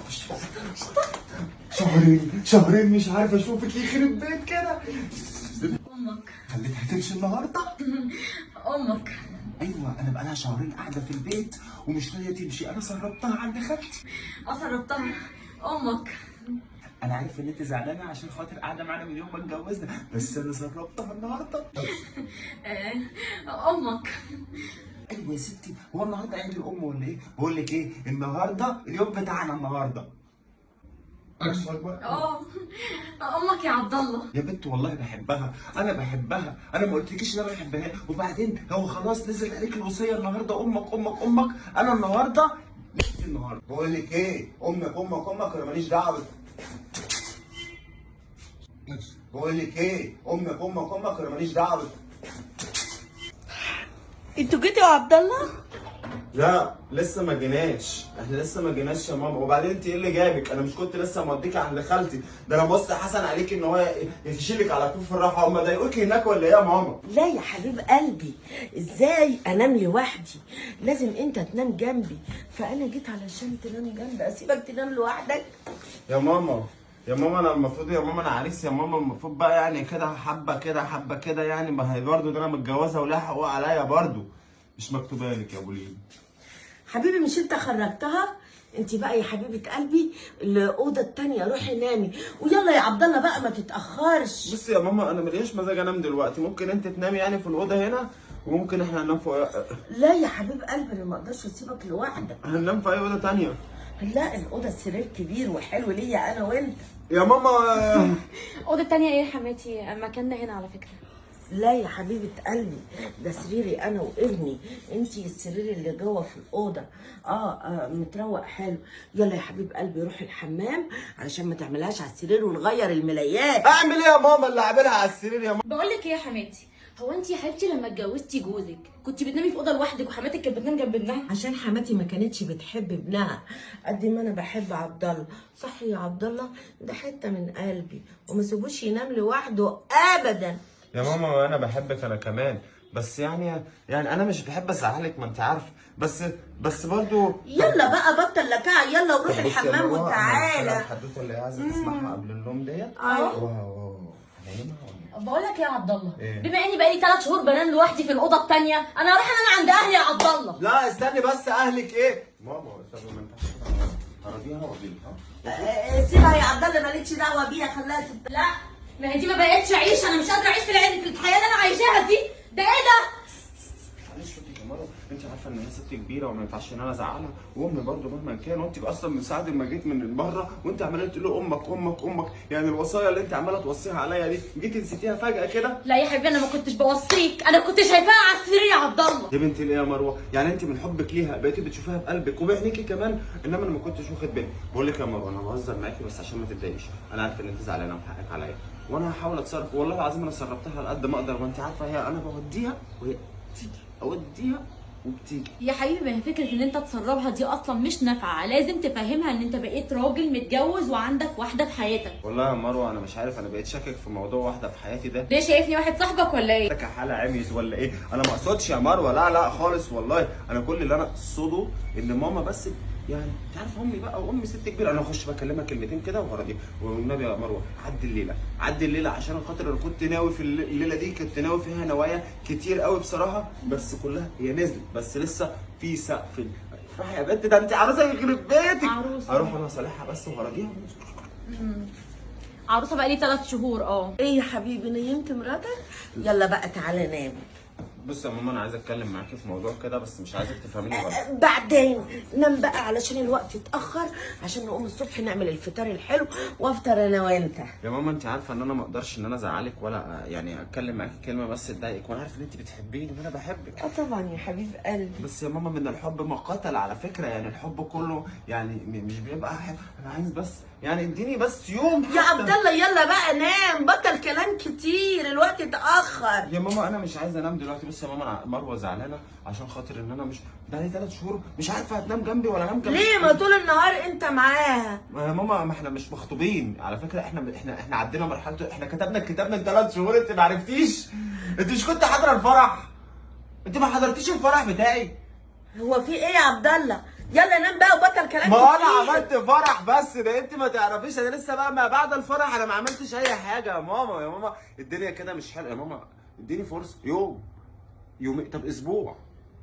خش بقى. شهرين مش عارف اشوفك، يخرب بيت كده. امك خليتها تمشي النهارده؟ امك ايوه، انا بقالها شهرين قاعده في البيت ومش راضيه تمشي، انا سربتها عند خالتي. قصرتها امك. انا عارف ان انت زعلانه عشان خاطر قاعده معانا من يوم ما اتجوزنا، بس انا سربتها النهارده. امك. ايوه يا ستي، هو النهارده عيد الام ولا ايه؟ بقول لك ايه، النهارده اليوم بتاعنا النهارده. امك يا عبد الله. يا بنت والله بحبها، انا بحبها، انا ما قلتلكيش ان انا بحبها. وبعدين هو خلاص نزل عليك الوصيه النهارده، امك امك امك. انا النهارده بقول لك ايه، امك امك امك، انا ماليش دعوه. بقول لك ايه، امك امك امك، انا ماليش دعوه. انتوا جيتوا يا عبد الله؟ لا لسه ما جيناش، احنا لسه ما جيناش يا ماما. وبعدين انت ايه اللي جابك؟ انا مش كنت لسه موديكي عند خالتي؟ ده انا بص حسن عليك ان هو يشيلك على كوف الراحه. هم ضايقوكي هناك ولا ايه يا ماما؟ لا يا حبيب قلبي، ازاي انام لوحدي؟ لازم انت تنام جنبي، فانا جيت علشان تنام جنبي. اسيبك تنام لوحدك؟ يا ماما يا ماما، انا المفروض يا ماما، انا عريس يا ماما، المفروض بقى يعني كده حبه كده حبه كده يعني. ما هي برضه ده انا متجوزه ولها حقوق عليا برضه، مش مكتوبه لك يا ابو ليل. حبيبي مش انت خرجتها؟ انت بقى يا حبيبه قلبي الاوضه التانيه روحي نامي، ويلا يا عبد الله بقى ما تتاخرش. بصي يا ماما، انا مليش مزاج انام دلوقتي. ممكن انت تنامي يعني في الاوضه هنا، وممكن احنا ننام في لا يا حبيب قلبي، انا ما اقدرش اسيبك لوحدك. هننام في اي اوضه تانيه. لا الاوضه السرير كبير وحلو ليا انا وانت. يا ماما الأوضة التانية ايه يا حماتي؟ مكاننا هنا على فكرة. لا يا حبيبة قلبي، ده سريري انا وابني، انتي السرير اللي جوه في الاوضه. متروق حلو. يلا يا حبيب قلبي روحي الحمام علشان ما تعملهاش على السرير ونغير الملايات. اعمل ايه يا ماما اللي عاملها على السرير يا ماما؟ بقول لك ايه يا حماتي، هو انت يا حبيبتي لما اتجوزتي جوزك كنت بتنامي في اوضه لوحدك وحماتك كانت بتنام جنب ابنها؟ عشان حماتي ما كانتش بتحب ابنها قد ما انا بحب عبد الله. صح يا عبد الله، ده حته من قلبي وما سيبوش ينام لوحده ابدا. يا ماما انا بحبك انا كمان، بس يعني انا مش بحب ازعلك، ما انت عارفه. بس برضو يلا بقى بطل لكعه، يلا وروح الحمام وتعالى. الحدوته اللي عايزه تسمعها قبل النوم ديت. بقول لك ايه يا عبد الله، إيه؟ بما اني بقالي 3 شهور بنام لوحدي في الاوضه التانية، انا هروح انام عند اهلي يا عبد الله. لا استني بس، اهلك ايه؟ ماما استني، ما ينفعش هرضيها وأرضيها. سيبها يا عبد الله، مالكش دعوه بيها، خليها لا ما هي دي ما بقتش عيش، انا مش قادره اعيش في الحياه اللي انا عايشاها دي. ده ايه ده؟ معلش يا ماما، انت عارفه ان انا ست كبيره وما ينفعش ان انا ازعلها، وامي برضه مهما كان. وانت اصلا من ساعه ما جيت من بره وانت عماله تقول له امك امك امك، يعني الوصايا اللي انت عماله توصيها عليا دي جيتي نسيتيها فجاه كده؟ لا يا حبيبي انا ما كنتش بوصيك، انا كنت شايفاها على السرير يا عبد الله. يا بنتي ليه يا مروه؟ يعني انت من حبك ليها بقيتي بتشوفيها بقلبك وبعينيكي كمان، انما انا ما كنتش واخد بالي. بقول لك يا مروه، انا بهزر معاكي بس عشان ما تتضايقيش، انا عارف ان انت زعلانه وحقك عليا، وانا هحاول اتصرف. والله العظيم انا صرفتها على قد ما اقدر، وانت عارفه هي انا بوديها وهي تيجي، اوديها وبتيجي. يا حبيبي ما هي فكره ان انت تسربها دي اصلا مش نافعه، لازم تفهمها ان انت بقيت راجل متجوز وعندك واحده في حياتك. والله يا مروه انا مش عارف، انا بقيت شاكك في موضوع واحده في حياتي ده. ليه شايفني واحد صاحبك ولا ايه؟ لك حاله عميت ولا ايه؟ انا ما اقصدش يا مروه، لا خالص والله. انا كل اللي انا اقصده ان ماما بس يعني انت عارف امي بقى، وامي ست كبيره، انا اخش بكلمها كلمتين كده وهرضيها. والنبي يا مروه عدي الليله عشان خاطر انا كنت ناوي في الليله دي، كنت ناوي فيها نوايا كتير قوي بصراحه، بس كلها هي نزلت، بس لسه في سقف. افرحي يا بنت، ده انت عروسه يخرب بيتك. عروسة. هروح انا اصالحها بس وهرضيها. عروسه بقالي 3 شهور. ايه يا حبيبي، نيمت مراتك؟ يلا بقى تعالى نام. بص يا ماما، انا عايز اتكلم معاكي في موضوع كده، بس مش عايزك تفهميني غلط. بعدين نام بقى علشان الوقت اتاخر، عشان نقوم الصبح نعمل الفطار الحلو وافطر انا وانت. يا ماما انت عارفه ان انا ما اقدرش ان انا ازعلك ولا يعني اتكلم معاكي كلمه بس تضايقك، وانا عارف ان انت بتحبيني وانا بحبك. طبعا يا حبيب قلبي. بس يا ماما من الحب ما قتل على فكره، يعني الحب كله يعني مش بيبقى انا عايز بس يعني اديني بس يوم يا عبد الله يلا بقى نام، بطل كلام كتير، الوقت اتاخر. يا ماما انا مش عايز انام دلوقتي. بس يا ماما مروه زعلانه عشان خاطر ان انا مش بقالي 3 شهور مش عارفه هتنام جنبي ولا انام جنبي. ليه؟ ما طول النهار انت معاها. ما يا ماما ما احنا مش مخطوبين على فكره، احنا عدينا مرحله، احنا كتبنا الكتاب من 3 شهور. انت ما عرفتيش؟ انت مش كنت حاضره الفرح؟ انت ما حضرتيش الفرح بتاعي؟ هو في ايه يا عبد الله؟ يلا نام بقى وبطل كلام ما كتير. انا عملت فرح بس، ده انت ما تعرفيش، انا لسه بقى ما بعد الفرح انا ما عملتش اي حاجه يا ماما. يا ماما الدنيا كده مش حلوه يا ماما، اديني فرصه يوم يومين، طب اسبوع،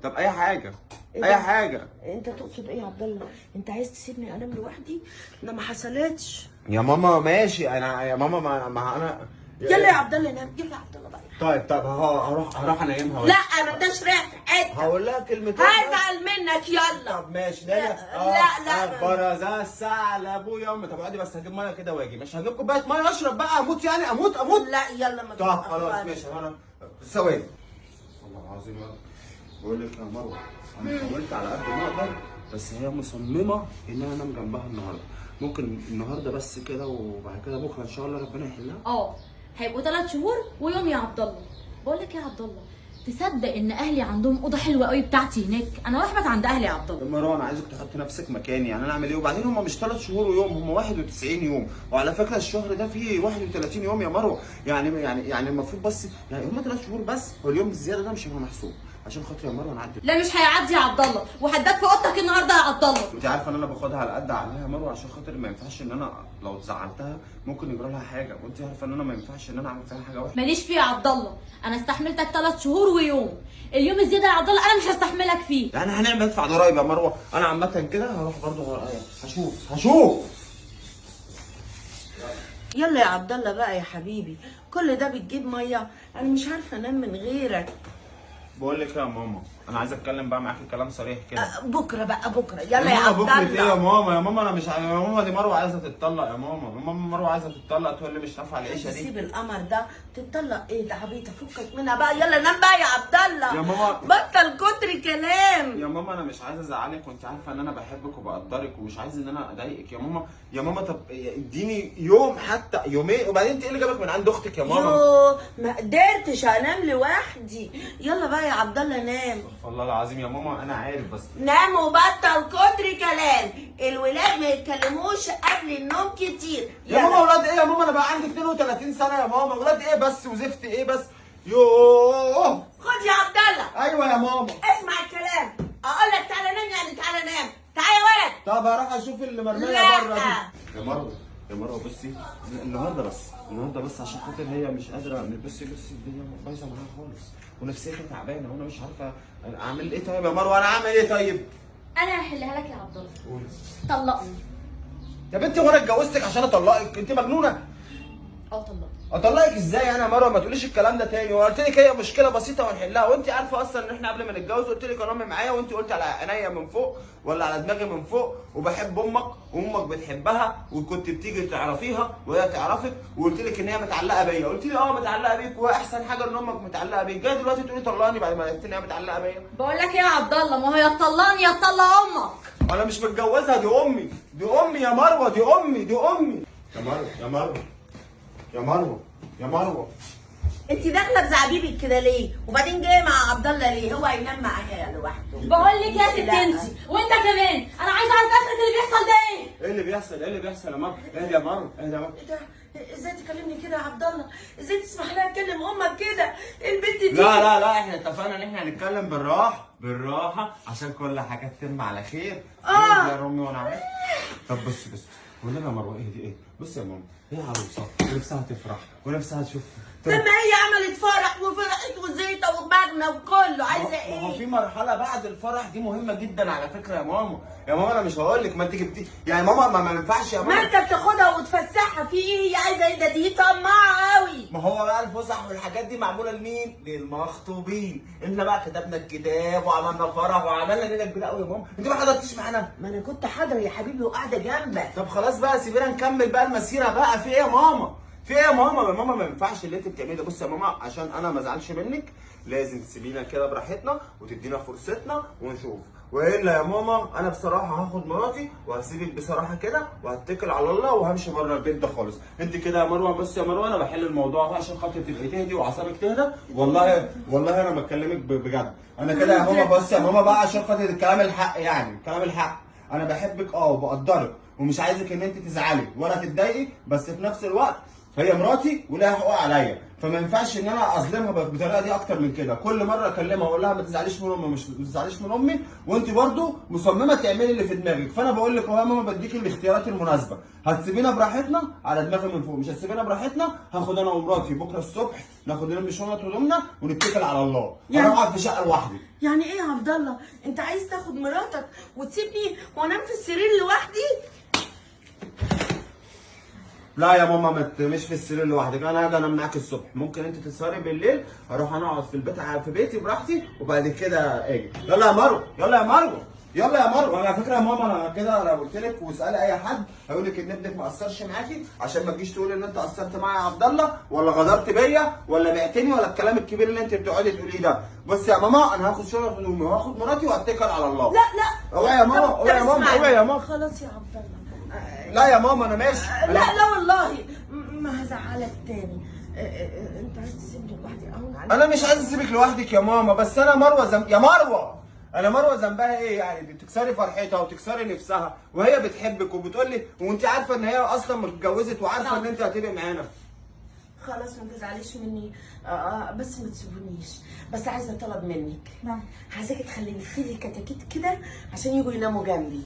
طب اي حاجه إيه اي ده؟ حاجه. انت تقصد ايه يا عبد الله؟ انت عايز تسيبني انام لوحدي؟ ده ما حصلتش. يا ماما ماشي، انا يا ماما ما انا يلا يا عبد الله نام، يلا يا عبد الله بقى. طيب هروح انيمها. لا ما داش رايح في حته. هقول لها كلمتين. هزعل منك يلا. طب ماشي لا. برزة الساعة لابويا امي. طب اقعدي بس هجيب ميه كده واجي، مش هجيب كوبايه ميه اشرب بقى اموت يعني، اموت. لا يلا ما طب خلاص تتأخرش. ماشي. انا ثواني والله العظيم يا رب. بقول لك يا مروه انا حاولت على قد ما اقدر، بس هي مصممه ان انا انام جنبها النهارده. ممكن النهارده بس كده، وبعد كده بكره ان شاء الله ربنا يحلها. هيبقوا 3 شهور ويوم يا عبد الله. بقول لك يا عبد الله، تصدق ان اهلي عندهم اوضه حلوه قوي بتاعتي هناك؟ انا رايحه بات عند اهلي يا عبد الله. مروه انا عايزك تحط نفسك مكاني، يعني انا اعمل ايه؟ وبعدين هم مش 3 شهور ويوم، هم 91 يوم، وعلى فكره الشهر ده فيه 31 يوم يا مروه. يعني المفروض بس يعني هم 3 شهور بس، واليوم الزياده ده مش هيبقى محسوب. عشان خاطر يا مروه انا عدي. لا مش هيعدي يا عبد الله، وهداك في اوضتك النهارده يا عبد الله. انت عارفه ان انا باخدها على قد عقلها يا مروه، عشان خاطر ما ينفعش ان انا لو زعلتها ممكن يجرى لها حاجه، وانت عارفه ان انا ما ينفعش ان انا اعمل فيها حاجه وحشه. ماليش فيه يا عبد الله، انا استحملتك 3 شهور ويوم، اليوم الزياده يا عبد الله انا مش هستحملك فيه. يعني هنعمل ادفع ضرايب يا مروه. انا عامه كده هروح برضه هشوف. يلا يا عبد الله بقى يا حبيبي، كل ده بتجيب ميه؟ انا مش عارفه انام من غيرك. بقول لك يا ماما انا عايز اتكلم بقى معاكي كلام صريح كده. بكره بقى بكره. يلا يا عبد بكره ايه يا الله. ماما؟ يا ماما انا مش يا ماما دي مروه عايزه تتطلق يا ماما. يا ماما مروه عايزه تتطلق، تقول لي مش نافعه العيشه دي. سيب القمر ده، تتطلق ايه ده عبيطه؟ فكك منها بقى، يلا نام بقى يا عبد الله. يا ماما بطل كتر كلام. يا ماما انا مش عايز ازعلك، وانت عارفه ان انا بحبك وبقدرك، ومش عايز ان انا اضايقك يا ماما. يا ماما طب اديني يوم حتى يومين، وبعدين انت ايه اللي جابك من عند اختك يا ماما؟ يوه ما قدرتش انام لوحدي. يلا بقى يا عبد الله نام. والله العظيم يا ماما انا عارف، بس نام وبطل كتر كلام. الولاد ما يتكلموش قبل النوم كتير. يا ماما ولاد ايه يا ماما؟ انا بقى عندي 32 سنه يا ماما، ولاد ايه بس وزفت ايه بس؟ يوه خد يا عبد الله. ايوه يا ماما. اسمع الكلام، اقول لك تعالى نام يعني تعالى نام. تعالى يا ولد. طب هروح اشوف اللي مرميه لا. بره دي. يا مروه بصي، النهارده بس عشان خاطر هي مش قادره. بصي الدنيا بايظه معاها خالص، ونفسيتها تعبانه، وانا مش عارفه اعمل ايه. طيب يا مروه انا اعمل ايه طيب؟ انا هحلها لك يا عبد الله. قولي. طلقني. يا بنتي وانا اتجوزتك عشان اطلقك؟ انت مجنونه؟ طلقني. اطلقك ازاي انا يا مروه؟ ما تقوليش الكلام ده تاني. وقلت لك هي مشكله بسيطه وهنحلها، وانت عارفه اصلا ان احنا قبل ما نتجوز قلت لك انا امي معايا، وانت قلت على عينيا من فوق ولا على دماغي من فوق، وبحب امك وامك بتحبها، وكنت بتيجي تعرفيها وهي تعرفك، وقلت لك ان هي متعلقه بيا. قلت لي متعلقه بيك، واحسن حاجه ان امك متعلقه بيك. جاي دلوقتي تقولي طلقني بعد ما عرفت ان هي متعلقه بيا؟ بقول لك ايه يا عبد الله، ما هو يا تطلقني يا تطلق امك. انا مش متجوزها، دي امي يا مروه، دي امي. يا مروه انت داخله بزعبيبك كده ليه؟ وبعدين جايه مع عبد الله ليه؟ هو هينام معايا لوحده. بقول لك يا ست لا. انت وانت كمان، انا عايزه اعرف اخرة اللي بيحصل ده ايه؟ ايه اللي بيحصل يا مروه؟ اهدي يا مروه. ايه ده؟ ازاي تكلمني كده يا عبد الله؟ ازاي تسمح لها تكلم امك كده؟ البنت دي لا احنا اتفقنا ان احنا هنتكلم بالراحه عشان كل حاجه تتم على خير. يا رامي وانا عارف. طب بص والنبي يا مروه ايه بص يا ماما، هي عروسه ونفسها تفرح ونفسها تشوف. لما هي عملت فرح وفرحت وزيطه ومغنى وكله، عايزه ايه؟ هو في مرحله بعد الفرح دي مهمه جدا على فكره يا ماما. انا مش هقول لك، ما انت جبتي يعني ماما ما ينفعش يا ما ماما. انت بتاخدها وتفسحها في ايه؟ هي عايزه ايه؟ ده دي طماعه قوي. ما هو بقى الفسح والحاجات دي معموله لمين؟ للمخطوبين. احنا بقى كتبنا الكتاب وعملنا فرح وعملنا ليله كبيره قوي يا ماما. انت ما حضرتيش معانا؟ ما انا كنت حاضره يا حبيبي وقاعده جنبك. طب خلاص بقى سيبينا نكمل بقى المسيره بقى. في ايه يا ماما؟ يا ماما ما ينفعش اللي انت بتعمليه ده. بص يا ماما عشان انا ما ازعلش منك لازم تسيبينا كده براحتنا وتدينا فرصتنا ونشوف. والا يا ماما انا بصراحه هاخد مراتي وهسيبك بصراحه كده وهتكل على الله وهمشي بره البيت ده خالص. انت كده يا مروه. بص يا مروه انا بحل الموضوع ده عشان خاطر تبقي تهدي واعصابك تهدى. والله انا بكلمك بجد. انا كده يا ماما. بص يا ماما بقى عشان خاطر الكلام الحق، يعني كلام الحق. انا بحبك وبقدرك ومش عايزك ان انت تزعلي ولا تتضايقي، بس في نفس الوقت هي مراتي ولها حقوق عليا، فما ينفعش ان انا اظلمها بالطريقه دي اكتر من كده. كل مره اكلمها اقول لها ما تزعليش من امي، مش ما تزعليش من امي، وانت برضو مصممه تعملي اللي في دماغك. فانا بقول لك اهو يا ماما بديكي الاختيارات المناسبه، هتسيبينا براحتنا على دماغي من فوق، مش هتسيبينا براحتنا هاخد انا ومراتي بكره الصبح ناخد لنا شنط هدومنا ونتكل على الله، يعني- انا اقعد في شقه لوحدي. يعني ايه يا عبد الله؟ انت عايز تاخد مراتك وتسيبني وانام في السرير لوحدي؟ لا يا ماما مش في السرير لوحدك، انا هاجي انام معاك الصبح، ممكن انت تسهري بالليل، هروح انا اقعد في البيت في بيتي براحتي وبعد كده اجي. يلا يا مروه، يلا يا مروه، يلا يا مروه. على فكره يا ماما انا كده لو قلت لك واسالي اي حد هيقول لك ان ابنك ما قصرش معاكي، عشان ما تجيش تقولي ان انت قصرت معايا يا عبد الله، ولا غدرت بيا، ولا بعتني، ولا الكلام الكبير اللي انت بتقعدي تقوليه ده. بصي يا ماما انا هاخد شنط هدومي وهاخد مراتي واتكل على الله. لا لا اوعي يا ماما، اوعي يا ماما، اوعي يا ماما. خلاص يا عبد الله. لا يا ماما انا ماشي. لا لا والله ما هزعلك تاني. انت عايز تسيبني لوحدي اهون عليك؟ انا مش عايز اسيبك لوحدك يا ماما، بس انا مروه يا مروه، انا مروه ذنبها ايه يعني؟ بتكسري فرحتها وتكسري نفسها وهي بتحبك وبتقول لي، وانت عارفه ان هي اصلا اتجوزت وعارفه ان انت هتبقي معانا. خلاص ما تزعليش مني. بس ما تسيبونيش. بس عايزه طلب منك. نعم. عايزاكي تخلي لي كتاكيت كده عشان يجوا يناموا جنبي.